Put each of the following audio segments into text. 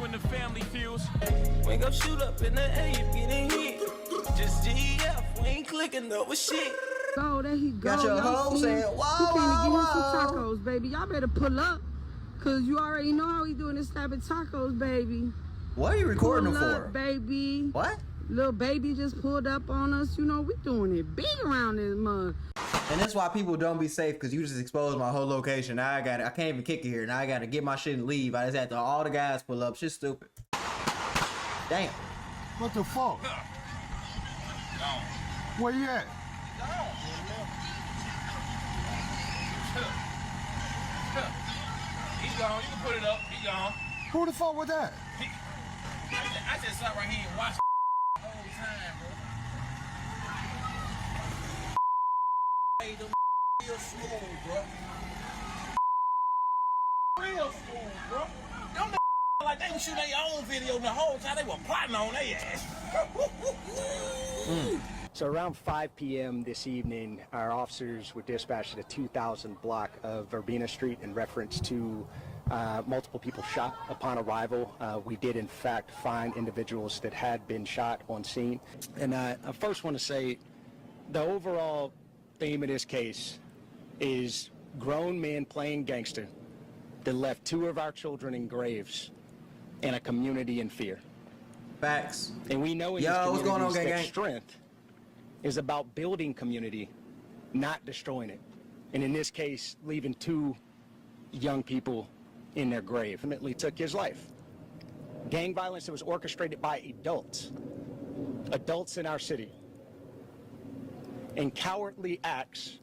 when the family feels. Wake up, shoot up in the air, you getting hit. Just GF, we ain't clicking no shit. Go, there he go. Got your hoe saying, He came to get him some tacos, baby. Y'all better pull up, cause you already know how he doing this type of tacos, baby. What are you recording pull them up, for? Baby. What? Little baby just pulled up on us. You know, we doing it big around this mug. And that's why people don't be safe, because you just exposed my whole location. Now I can't even kick it here. Now I gotta get my shit and leave. I just had to all the guys pull up. Shit's stupid. Damn. What the fuck? Where you at? He gone. You can put it up. He gone. Who the fuck was that? I just sat right here and watched the whole time, bro. Hey, them real smooth, bro. Real smooth, bro. Them like they was shooting their own video the whole time. They were plotting on their ass. So around 5 p.m. this evening, our officers were dispatched at a 2000 block of Verbena Street in reference to multiple people shot upon arrival. We did, in fact, find individuals that had been shot on scene. And I first want to say the overall theme of this case is grown men playing gangster that left 2 of our children in graves and a community in fear. Facts. And we know in these communities that strength is about building community, not destroying it. And in this case, leaving 2 young people in their grave. Ultimately took his life. Gang violence that was orchestrated by adults in our city. And cowardly acts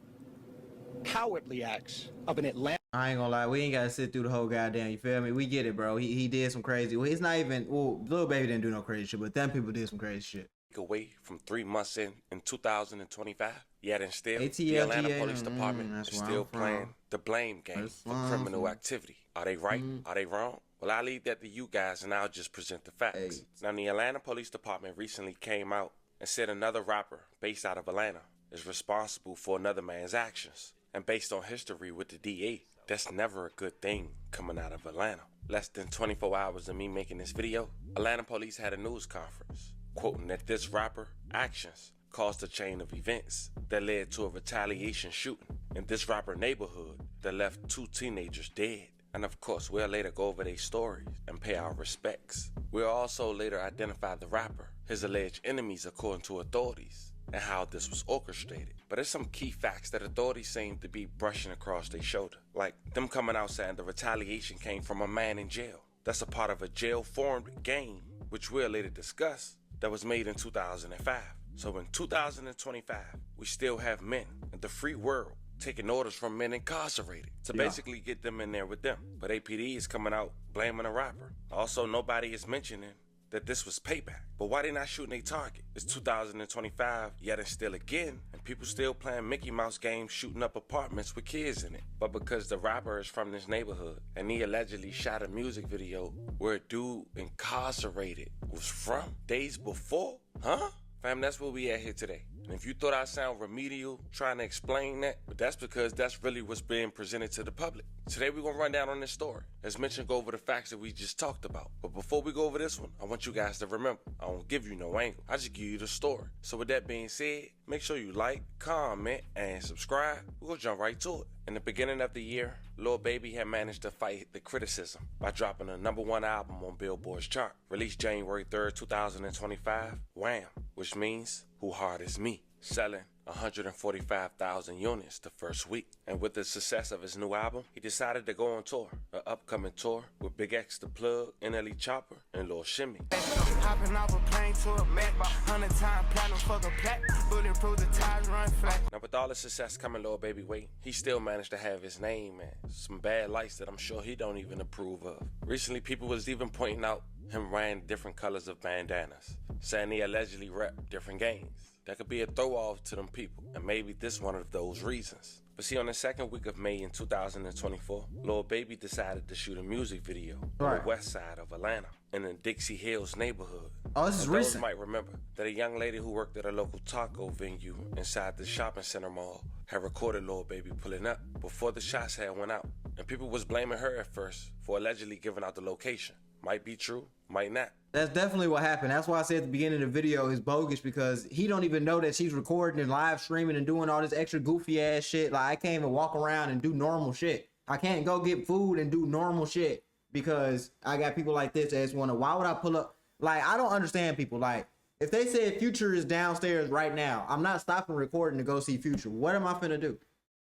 of an Atlanta. I ain't gonna lie, we ain't gotta sit through the whole goddamn, you feel me? We get it, bro. He did some crazy, well, it's not even, well, Lil Baby didn't do no crazy shit, but them people did some crazy shit. Away from 3 months in 2025, yet and still, ATLGA, the Atlanta Police Department is still playing the blame game for criminal activity. Are they right? Are they wrong? Well, I leave that to you guys, and I'll just present the facts. Now, the Atlanta Police Department recently came out and said another rapper based out of Atlanta is responsible for another man's actions. And based on history with the DA, that's never a good thing coming out of Atlanta. Less than 24 hours of me making this video, Atlanta police had a news conference, quoting that this rapper actions caused a chain of events that led to a retaliation shooting in this rapper neighborhood that left 2 teenagers dead. And of course, we'll later go over their stories and pay our respects. We'll also later identify the rapper, his alleged enemies according to authorities, and how this was orchestrated. But there's some key facts that authorities seem to be brushing across their shoulder. Like them coming out saying the retaliation came from a man in jail. That's a part of a jail-formed game, which we'll later discuss, that was made in 2005. So in 2025, we still have men in the free world taking orders from men incarcerated to basically get them in there with them. But APD is coming out blaming a rapper. Also, nobody is mentioning that this was payback. But why they not shooting a target? It's 2025, yet and still again, and people still playing Mickey Mouse games shooting up apartments with kids in it. But because the rapper is from this neighborhood, and he allegedly shot a music video where a dude incarcerated was from days before, huh? Fam, that's where we at here today. And if you thought I sound remedial trying to explain that, but that's because that's really what's being presented to the public. Today we're gonna run down on this story. As mentioned, go over the facts that we just talked about. But before we go over this one, I want you guys to remember, I don't give you no angle. I just give you the story. So with that being said, make sure you like, comment, and subscribe. We're gonna jump right to it. In the beginning of the year, Lil Baby had managed to fight the criticism by dropping a #1 album on Billboard's chart. Released January 3rd, 2025, Wham, which means Who Hard Is Me, selling 145,000 units the first week. And with the success of his new album, he decided to go on tour, an upcoming tour with Big X the Plug, NLE Chopper, and Lil Shimmy. Hopping off a plane to a Mac, 100 times platinum for the plaque, bulletproof, the tires run flat. Now with all the success coming Lil Baby way, he still managed to have his name and some bad lights that I'm sure he don't even approve of. Recently, people was even pointing out him wearing different colors of bandanas, saying he allegedly rep different gangs. That could be a throw off to them people, and maybe this one of those reasons. But see, on the second week of May in 2024, Lil Baby decided to shoot a music video on the west side of Atlanta in the Dixie Hills neighborhood. Oh, this is recent. Those might remember that a young lady who worked at a local taco venue inside the shopping center mall had recorded Lil Baby pulling up before the shots had went out, and people was blaming her at first for allegedly giving out the location. Might be true, might not. That's definitely what happened. That's why I said at the beginning of the video is bogus, because he don't even know that she's recording and live streaming and doing all this extra goofy ass shit. Like, I can't even walk around and do normal shit. I can't go get food and do normal shit because I got people like this that just want to, why would I pull up? Like, I don't understand people. Like, if they said Future is downstairs right now, I'm not stopping recording to go see Future. What am I finna do?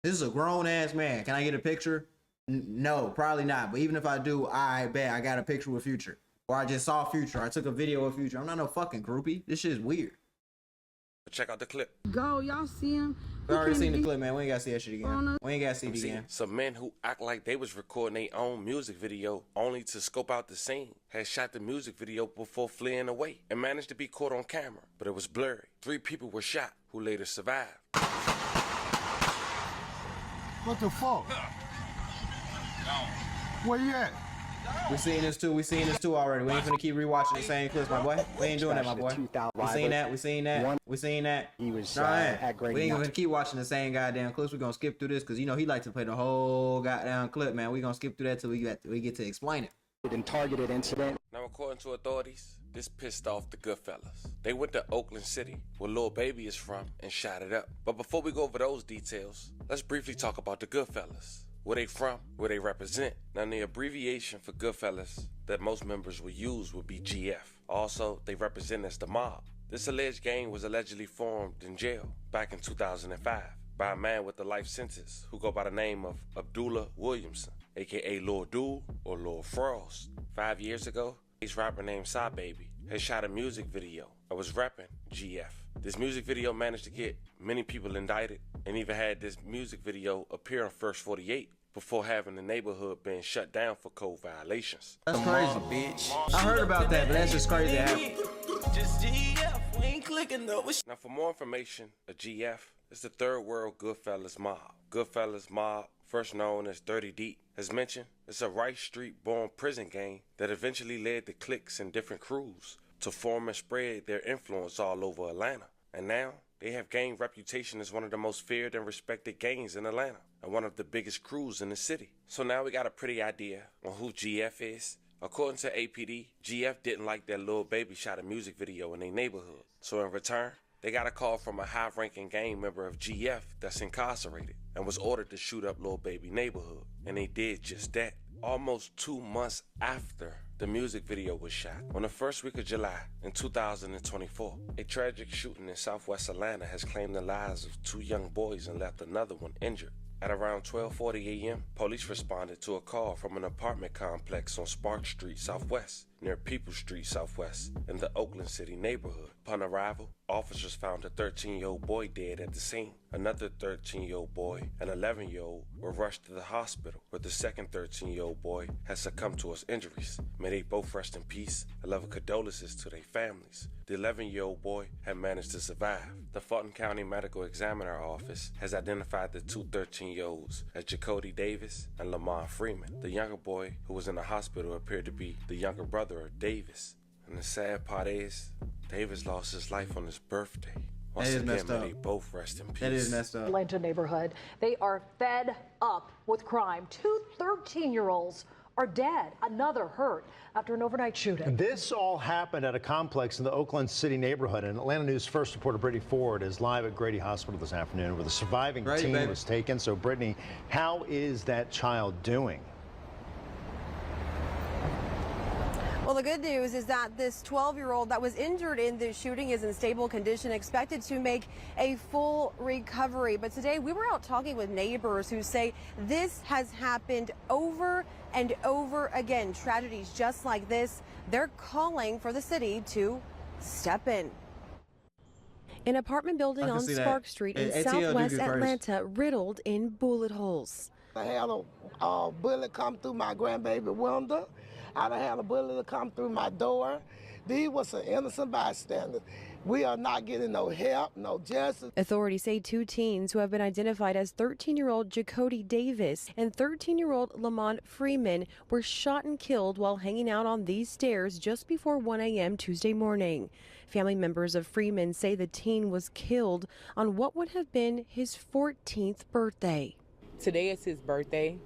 This is a grown ass man. Can I get a picture? No, probably not. But even if I do, I bet I got a picture with Future. Or I just saw Future. I took a video of Future. I'm not no fucking groupie. This shit is weird. Check out the clip. Go, y'all see him. We already seen the clip, man. We ain't gotta see that shit again. We ain't gotta see it again. Some men who act like they was recording their own music video only to scope out the scene had shot the music video before fleeing away and managed to be caught on camera, but it was blurry. 3 people were shot who later survived. What the fuck? Where you at? We seen this too. We seen this too already. We ain't finna keep rewatching the same clips, my boy. We ain't doing that, my boy. We seen that. We seen that. We seen that. He was we at Grady. ain't gonna keep watching the same goddamn clips. We gonna skip through this because you know he likes to play the whole goddamn clip, man. We gonna skip through that till we get to explain it. In targeted incident. Now, according to authorities, this pissed off the Goodfellas. They went to Oakland City, where Lil Baby is from, and shot it up. But before we go over those details, let's briefly talk about the Goodfellas. Where they from, where they represent. Now, the abbreviation for Goodfellas that most members will use would be GF. Also, they represent as the mob. This alleged gang was allegedly formed in jail back in 2005 by a man with a life sentence who go by the name of Abdullah Williamson, aka Lil Duel or Lil Frost. 5 years ago, this rapper named Psy Baby had shot a music video and was rapping GF. This music video managed to get many people indicted and even had this music video appear on First 48 before having the neighborhood being shut down for code violations. That's crazy, bitch. I heard about that, but that's just crazy. Just GF, we ain't clicking though. Now, for more information, a GF is the Third World Goodfellas Mob. Goodfellas Mob, first known as Dirty Deep. As mentioned, it's a Rice Street-born prison gang that eventually led to cliques and different crews to form and spread their influence all over Atlanta. And now, they have gained reputation as one of the most feared and respected gangs in Atlanta and one of the biggest crews in the city. So now we got a pretty idea on who GF is. According to APD, GF didn't like that Lil Baby shot a music video in their neighborhood. So in return, they got a call from a high-ranking gang member of GF that's incarcerated and was ordered to shoot up Lil Baby neighborhood. And they did just that. Almost 2 months after the music video was shot, on the first week of July in 2024, a tragic shooting in Southwest Atlanta has claimed the lives of 2 young boys and left another one injured. At around 12:40 a.m., police responded to a call from an apartment complex on Spark Street Southwest, near People Street Southwest, in the Oakland City neighborhood. Upon arrival, officers found a 13-year-old boy dead at the scene. Another 13-year-old boy and 11-year-old were rushed to the hospital, where the second 13-year-old boy has succumbed to his injuries. May they both rest in peace and love condolences to their families. The 11-year-old boy had managed to survive. The Fulton County Medical Examiner Office has identified the 2 13-year-olds as Jacody Davis and Lamont Freeman. The younger boy who was in the hospital appeared to be the younger brother of Davis. And the sad part is, Davis lost his life on his birthday. Once again, may they both rest in peace. That is messed up. Atlanta neighborhood. They are fed up with crime. 2 13-year-olds are dead, another hurt after an overnight shooting. This all happened at a complex in the Oakland City neighborhood, and Atlanta News first reporter Brittany Ford is live at Grady Hospital this afternoon where the surviving teen was taken. So, Brittany, how is that child doing? Well, the good news is that this 12-year-old that was injured in this shooting is in stable condition, expected to make a full recovery. But today we were out talking with neighbors who say this has happened over and over again. Tragedies just like this, they're calling for the city to step in. An apartment building on Spark Street in Southwest Atlanta riddled in bullet holes. I had a bullet come through my grandbaby window. I done had a bullet come through my door. These was an innocent bystander. We are not getting no help, no justice. Authorities say 2 teens who have been identified as 13-year-old Jacody Davis and 13-year-old Lamont Freeman were shot and killed while hanging out on these stairs just before 1 a.m. Tuesday morning. Family members of Freeman say the teen was killed on what would have been his 14th birthday. Today is his birthday,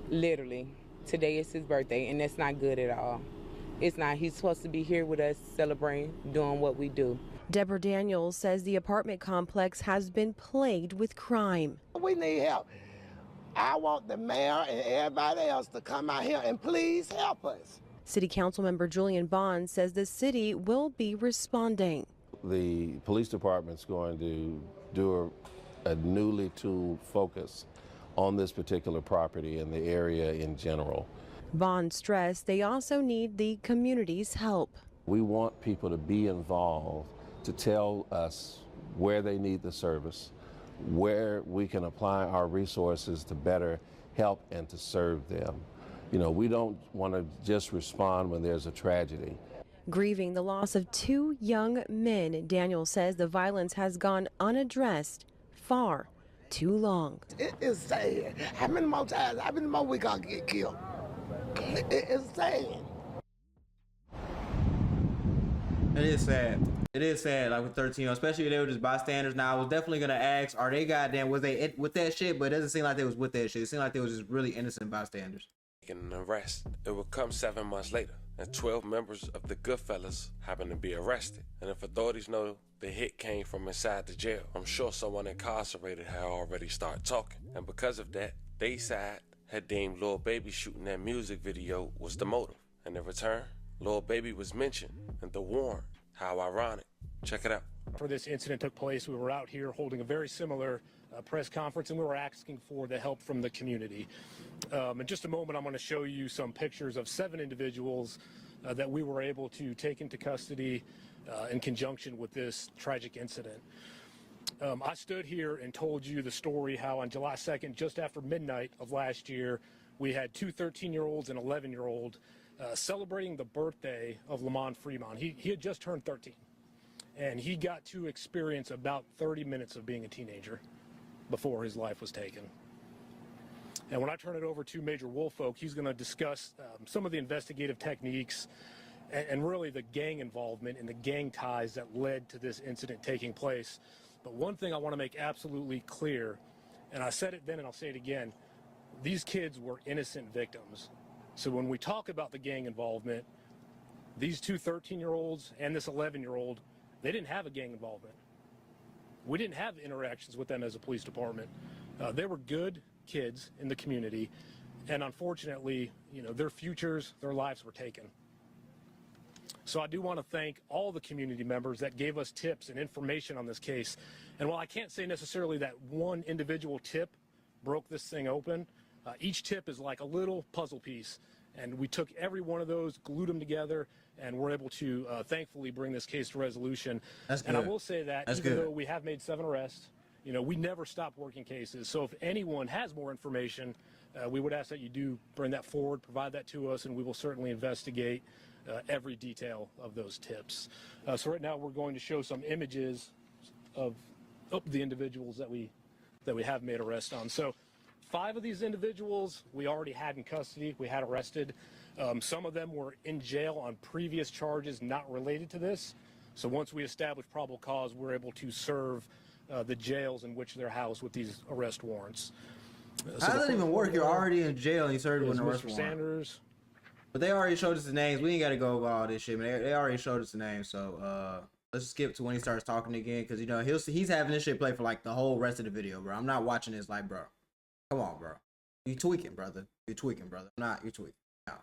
literally. today is his birthday, and that's not good at all. It's not. He's supposed to be here with us celebrating, doing what we do. Deborah Daniels says the apartment complex has been plagued with crime. We need help. I want the mayor and everybody else to come out here and please help us. City Council member Julian Bond says the city will be responding. The police department's going to do a newly tuned focus on this particular property and the area in general. Bond stressed they also need the community's help. We want people to be involved, to tell us where they need the service, where we can apply our resources to better help and to serve them. You know, we don't want to just respond when there's a tragedy. Grieving the loss of 2 young men, Daniel says the violence has gone unaddressed far too long. It is sad. How many more times, how many more we gonna get killed? It is sad. It is sad. It is sad, like with 13, especially if they were just bystanders. Now, I was definitely gonna ask, are they goddamn, was they with that shit? But it doesn't seem like they was with that shit. It seemed like they was just really innocent bystanders. An arrest. It would come 7 months later, and 12 members of the Goodfellas happened to be arrested. And if authorities know the hit came from inside the jail, I'm sure someone incarcerated had already started talking. And because of that, they side had deemed Lil Baby shooting that music video was the motive. And in return, Lil Baby was mentioned and the warrant. How ironic. Check it out. For this incident took place, we were out here holding a very similar press conference, and we were asking for the help from the community. In just a moment, I'm going to show you some pictures of 7 individuals that we were able to take into custody in conjunction with this tragic incident. I stood here and told you the story how on July 2nd, just after midnight of last year, we had 2 13-year-olds and 11-year-old celebrating the birthday of Lamont Fremont. He had just turned 13, and he got to experience about 30 minutes of being a teenager before his life was taken. And when I turn it over to Major Woolfolk, he's going to discuss some of the investigative techniques and really the gang involvement and the gang ties that led to this incident taking place. But one thing I want to make absolutely clear, and I said it then and I'll say it again, these kids were innocent victims. So when we talk about the gang involvement, these 2 13-year-olds and this 11-year-old, they didn't have a gang involvement. We didn't have interactions with them as a police department. They were good kids in the community, and unfortunately, you know, their futures, their lives were taken. So I do want to thank all the community members that gave us tips and information on this case. And while I can't say necessarily that one individual tip broke this thing open, each tip is like a little puzzle piece. And we took every one of those, glued them together, and we're able to thankfully bring this case to resolution. That's good. And I will say that That's even good. though we have made 7 arrests, you know, we never stop working cases. So if anyone has more information, we would ask that you do bring that forward, provide that to us, and we will certainly investigate every detail of those tips. So right now we're going to show some images of the individuals that we have made arrests on. So 5 of these individuals we already had in custody, we had arrested. Some of them were in jail on previous charges not related to this. So once we established probable cause, we're able to serve the jails in which they're housed with these arrest warrants. How does that even work? You're already in jail and you served with an arrest Mr. warrant. Sanders. But they already showed us the names. We ain't got to go over all this shit, man. They already showed us the names. So let's skip to when he starts talking again, because you know he's having this shit play for like the whole rest of the video, bro. I'm not watching this like, bro. Come on, bro. You tweaking, brother. You tweaking, brother. You tweaking. No.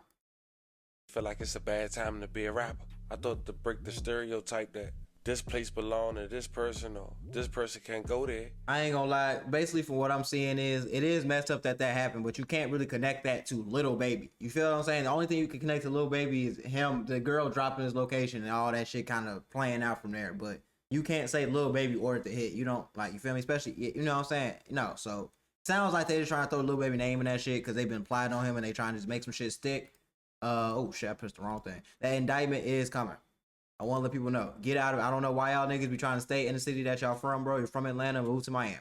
Feel like it's a bad time to be a rapper. I thought to break the stereotype that this place belong to this person or this person can't go there. I ain't gonna lie. Basically, from what I'm seeing is it is messed up that happened, but you can't really connect that to Lil Baby. You feel what I'm saying? The only thing you can connect to Lil Baby is him, the girl dropping his location and all that shit kind of playing out from there. But you can't say Lil Baby ordered the hit. You don't, like, you feel me? Especially, you know what I'm saying? No. So sounds like they just trying to throw Lil Baby name in that shit because they've been plotting on him and they trying to just make some shit stick. Oh shit, I pressed the wrong thing. That indictment is coming. I want to let people know. Get out of it. I don't know why y'all niggas be trying to stay in the city that y'all from, bro. You're from Atlanta, move to Miami.